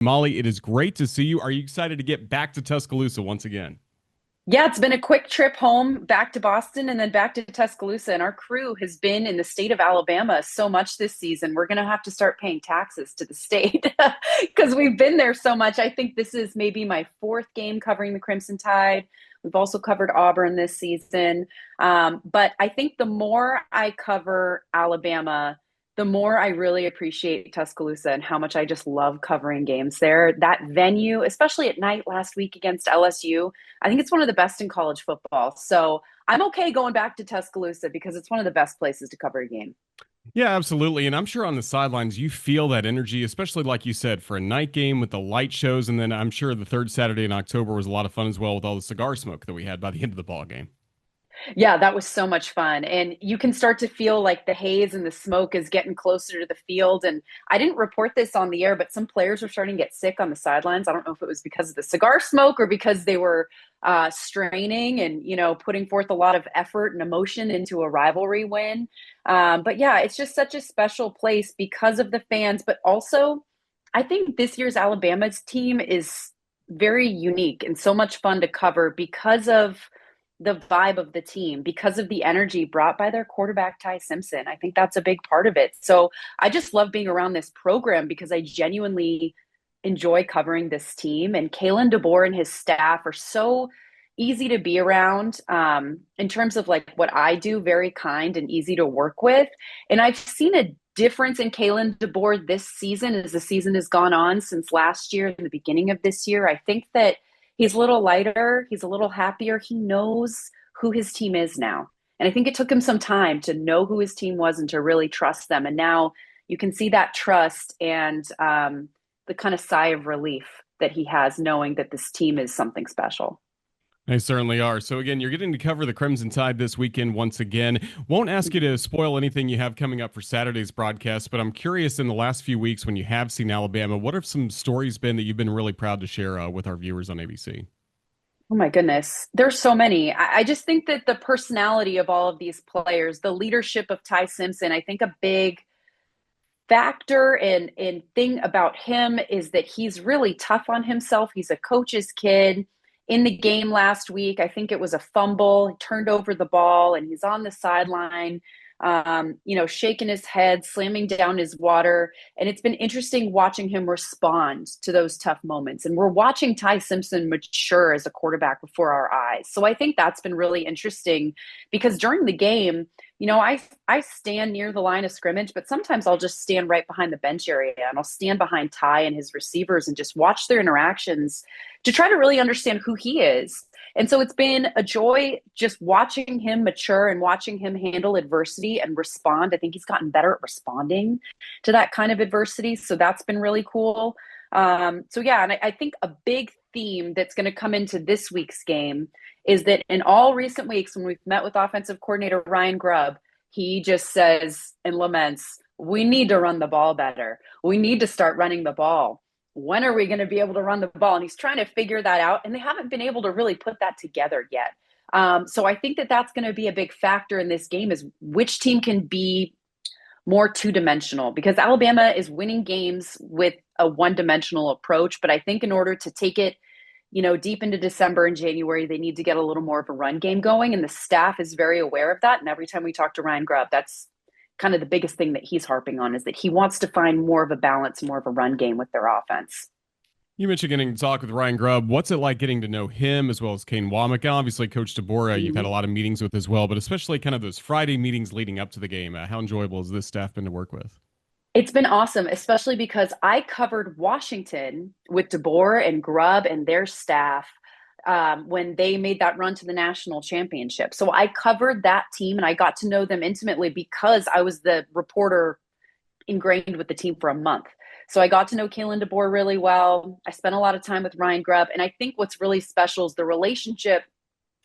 Molly, it is great to see you. Are you excited to get back to Tuscaloosa once again? Yeah, it's been a quick trip home back to Boston and then back to Tuscaloosa. And our crew has been in the state of Alabama so much this season. We're going to have to start paying taxes to the state because we've been there so much. I think this is maybe my fourth game covering the Crimson Tide. We've also covered Auburn this season. But I think the more I cover Alabama, the more I really appreciate Tuscaloosa and how much I just love covering games there. That venue, especially at night last week against LSU, I think it's one of the best in college football. So I'm okay going back to Tuscaloosa because it's one of the best places to cover a game. Yeah, absolutely. And I'm sure on the sidelines, you feel that energy, especially like you said, for a night game with the light shows. And then I'm sure the third Saturday in October was a lot of fun as well with all the cigar smoke that we had by the end of the ball game. Yeah, that was so much fun. And you can start to feel like the haze and the smoke is getting closer to the field. And I didn't report this on the air, but some players were starting to get sick on the sidelines. I don't know if it was because of the cigar smoke or because they were straining and, putting forth a lot of effort and emotion into a rivalry win. But yeah, it's just such a special place because of the fans. But also, I think this year's Alabama's team is very unique and so much fun to cover because of the vibe of the team, because of the energy brought by their quarterback, Ty Simpson. I think that's a big part of it. So I just love being around this program because I genuinely enjoy covering this team. And Kalen DeBoer and his staff are so easy to be around in terms of like what I do, very kind and easy to work with. And I've seen a difference in Kalen DeBoer this season as the season has gone on since last year and the beginning of this year. I think that he's a little lighter. He's a little happier. He knows who his team is now. And I think it took him some time to know who his team was and to really trust them. And now you can see that trust and the kind of sigh of relief that he has knowing that this team is something special. They certainly are. So again, you're getting to cover the Crimson Tide this weekend once again. Won't ask you to spoil anything you have coming up for Saturday's broadcast, but I'm curious in the last few weeks when you have seen Alabama, what have some stories been that you've been really proud to share with our viewers on ABC? Oh my goodness. There's so many. I just think that the personality of all of these players, the leadership of Ty Simpson, I think a big factor and thing about him is that he's really tough on himself. He's a coach's kid. In the game last week, I think it was a fumble. He turned over the ball and he's on the sideline, shaking his head, slamming down his water. And it's been interesting watching him respond to those tough moments. And we're watching Ty Simpson mature as a quarterback before our eyes. So I think that's been really interesting because during the game, I stand near the line of scrimmage, but sometimes I'll just stand right behind the bench area and I'll stand behind Ty and his receivers and just watch their interactions to try to really understand who he is. And so it's been a joy just watching him mature and watching him handle adversity and respond. I think he's gotten better at responding to that kind of adversity. So that's been really cool. So yeah, and I think a big theme that's going to come into this week's game is that in all recent weeks, when we've met with offensive coordinator Ryan Grubb, he just says and laments, we need to run the ball better. We need to start running the ball. When are we going to be able to run the ball? And he's trying to figure that out. And they haven't been able to really put that together yet. So I think that that's going to be a big factor in this game is which team can be more two-dimensional because Alabama is winning games with a one-dimensional approach. But I think in order to take it, deep into December and January, they need to get a little more of a run game going. And the staff is very aware of that. And every time we talk to Ryan Grubb, that's kind of the biggest thing that he's harping on is that he wants to find more of a balance, more of a run game with their offense. You mentioned getting to talk with Ryan Grubb. What's it like getting to know him as well as Kane Womack? And obviously, Coach DeBoer, you've had a lot of meetings with as well, but especially kind of those Friday meetings leading up to the game. How enjoyable has this staff been to work with? It's been awesome, especially because I covered Washington with DeBoer and Grubb and their staff when they made that run to the national championship. So I covered that team and I got to know them intimately because I was the reporter ingrained with the team for a month. So I got to know Kalen DeBoer really well. I spent a lot of time with Ryan Grubb. And I think what's really special is the relationship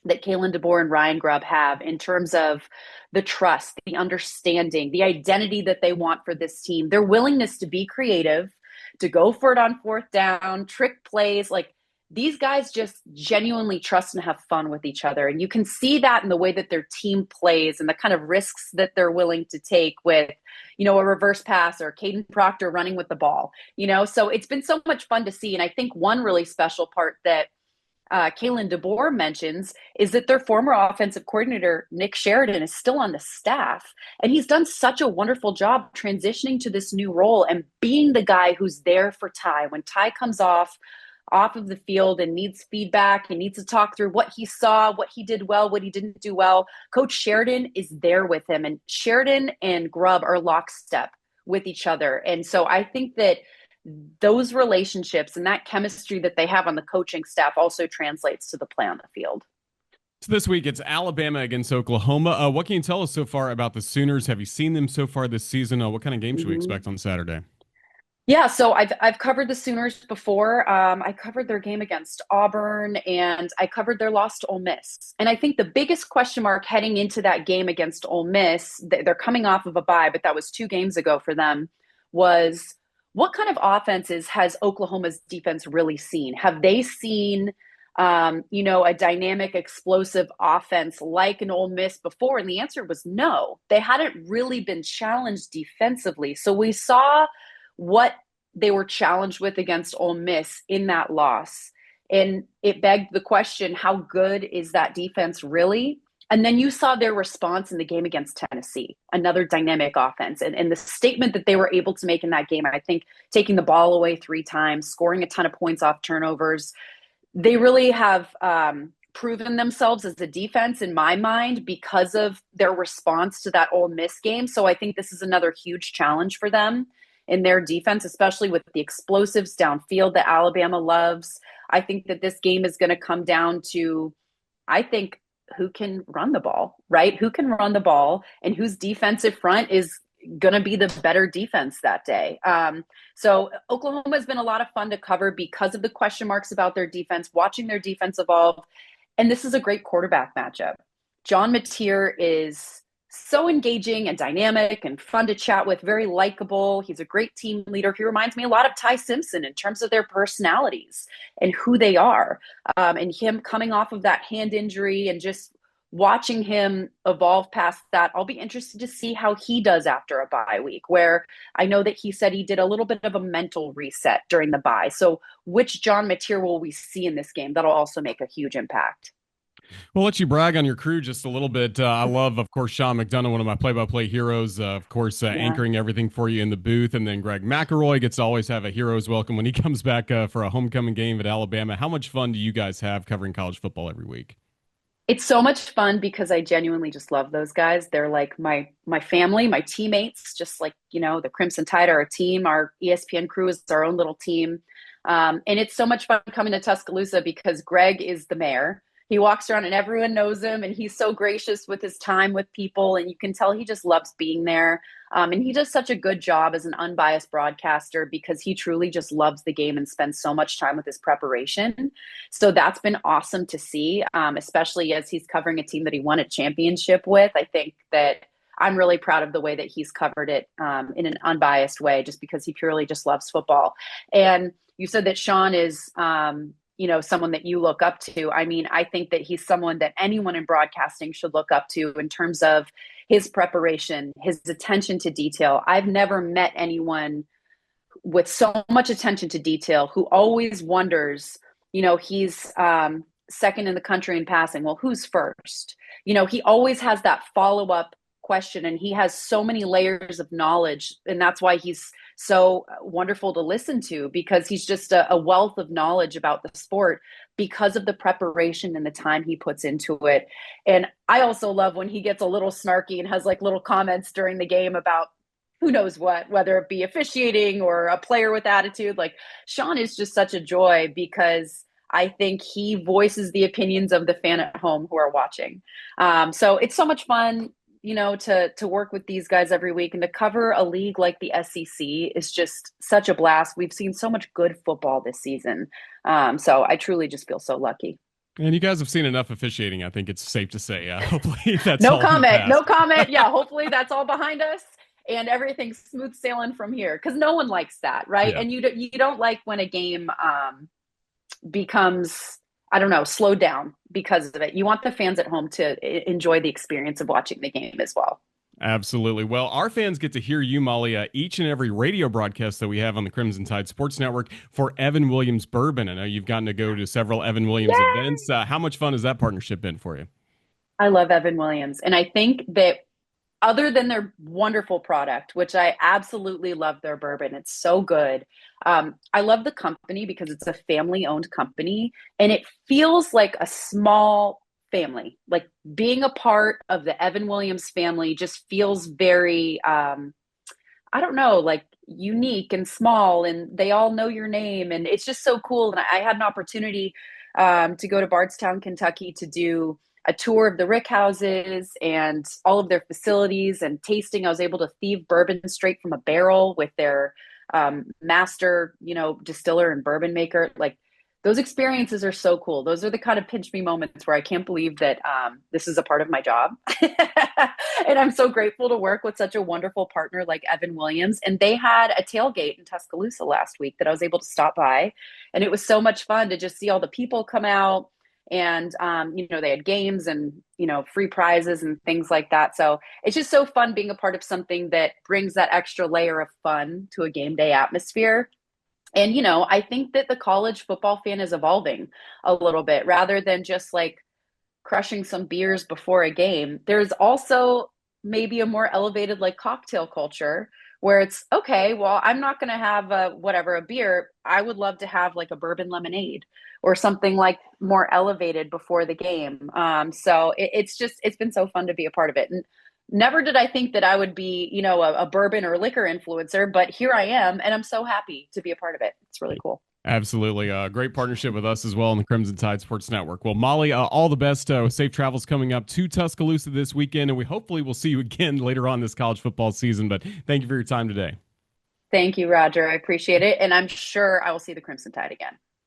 that Kalen DeBoer and Ryan Grubb have in terms of the trust, the understanding, the identity that they want for this team, their willingness to be creative, to go for it on fourth down, trick plays. Like these guys just genuinely trust and have fun with each other. And you can see that in the way that their team plays and the kind of risks that they're willing to take with, a reverse pass or Caden Proctor running with the ball, So it's been so much fun to see. And I think one really special part that Kalen DeBoer mentions is that their former offensive coordinator, Nick Sheridan, is still on the staff. And he's done such a wonderful job transitioning to this new role and being the guy who's there for Ty. When Ty comes off of the field and needs feedback and needs to talk through what he saw, what he did well, what he didn't do well, Coach Sheridan is there with him. And Sheridan and Grubb are lockstep with each other. And so I think that those relationships and that chemistry that they have on the coaching staff also translates to the play on the field. So this week it's Alabama against Oklahoma. What can you tell us so far about the Sooners? Have you seen them so far this season? What kind of game should we expect on Saturday? Yeah, so I've covered the Sooners before. I covered their game against Auburn, and I covered their loss to Ole Miss. And I think the biggest question mark heading into that game against Ole Miss, they're coming off of a bye, but that was 2 games ago for them, was what kind of offenses has Oklahoma's defense really seen? Have they seen, a dynamic, explosive offense like an Ole Miss before? And the answer was no. They hadn't really been challenged defensively. So we saw what they were challenged with against Ole Miss in that loss. And it begged the question, how good is that defense really? And then you saw their response in the game against Tennessee, another dynamic offense. And the statement that they were able to make in that game, I think taking the ball away 3 times, scoring a ton of points off turnovers, they really have proven themselves as a defense in my mind because of their response to that Ole Miss game. So I think this is another huge challenge for them in their defense, especially with the explosives downfield that Alabama loves. I think that this game is going to come down to, who can run the ball, right? Who can run the ball and whose defensive front is going to be the better defense that day. So Oklahoma has been a lot of fun to cover because of the question marks about their defense, watching their defense evolve. And this is a great quarterback matchup. John Mateer is so engaging and dynamic and fun to chat with, very likable. He's a great team leader. He reminds me a lot of Ty Simpson in terms of their personalities and who they are. And him coming off of that hand injury and just watching him evolve past that. I'll be interested to see how he does after a bye week, where I know that he said he did a little bit of a mental reset during the bye. So which John Mateer will we see in this game? That'll also make a huge impact. We'll let you brag on your crew just a little bit. I love, of course, Sean McDonough, one of my play-by-play heroes, of course, anchoring everything for you in the booth. And then Greg McElroy gets to always have a hero's welcome when he comes back for a homecoming game at Alabama. How much fun do you guys have covering college football every week? It's so much fun because I genuinely just love those guys. They're like my family, my teammates, just like, the Crimson Tide are a team. Our ESPN crew is our own little team. And it's so much fun coming to Tuscaloosa because Greg is the mayor. He walks around and everyone knows him, and he's so gracious with his time with people, and you can tell he just loves being there. And he does such a good job as an unbiased broadcaster because he truly just loves the game and spends so much time with his preparation. So that's been awesome to see, especially as he's covering a team that he won a championship with. I think that I'm really proud of the way that he's covered it in an unbiased way, just because he purely just loves football. And you said that Sean is someone that you look up to. I mean, I think that he's someone that anyone in broadcasting should look up to in terms of his preparation, his attention to detail. I've never met anyone with so much attention to detail who always wonders, he's second in the country in passing. Well, who's first? He always has that follow-up question, and he has so many layers of knowledge, and that's why he's so wonderful to listen to, because he's just a wealth of knowledge about the sport because of the preparation and the time he puts into it. And I also love when he gets a little snarky and has like little comments during the game about who knows what, whether it be officiating or a player with attitude. Like, Sean is just such a joy because I think he voices the opinions of the fan at home who are watching. So it's so much fun, to work with these guys every week, and to cover a league like the SEC is just such a blast. We've seen so much good football this season. So I truly just feel so lucky. And you guys have seen enough officiating, I think it's safe to say. Hopefully that's no all comment. No comment. Yeah, hopefully that's all behind us and everything's smooth sailing from here, because no one likes that, right? Yeah. And you don't like when a game becomes, I don't know, slowed down because of it. You want the fans at home to enjoy the experience of watching the game as well. Absolutely. Well, our fans get to hear you, Molly, each and every radio broadcast that we have on the Crimson Tide Sports Network for Evan Williams Bourbon. I know you've gotten to go to several Evan Williams Yay! events. How much fun has that partnership been for you? I love Evan Williams. And I think that other than their wonderful product, which I absolutely love their bourbon, it's so good. I love the company because it's a family owned company and it feels like a small family. Like being a part of the Evan Williams family just feels very, I don't know, like unique and small, and they all know your name. And it's just so cool. And I had an opportunity to go to Bardstown, Kentucky to do a tour of the rick houses and all of their facilities and tasting. I was able to thieve bourbon straight from a barrel with their master, distiller and bourbon maker. Like those experiences are so cool. Those are the kind of pinch me moments where I can't believe that this is a part of my job. And I'm so grateful to work with such a wonderful partner like Evan Williams. And they had a tailgate in Tuscaloosa last week that I was able to stop by. And it was so much fun to just see all the people come out and they had games and free prizes and things like that. So it's just so fun being a part of something that brings that extra layer of fun to a game day atmosphere. And I think that the college football fan is evolving a little bit rather than just like crushing some beers before a game. There's also maybe a more elevated like cocktail culture where it's okay, well, I'm not going to have a beer. I would love to have like a bourbon lemonade or something like more elevated before the game. So it's been so fun to be a part of it. And never did I think that I would be, a bourbon or liquor influencer, but here I am. And I'm so happy to be a part of it. It's really cool. Absolutely. Great partnership with us as well on the Crimson Tide Sports Network. Well, Molly, all the best. Safe travels coming up to Tuscaloosa this weekend, and we hopefully will see you again later on this college football season. But thank you for your time today. Thank you, Roger. I appreciate it. And I'm sure I will see the Crimson Tide again.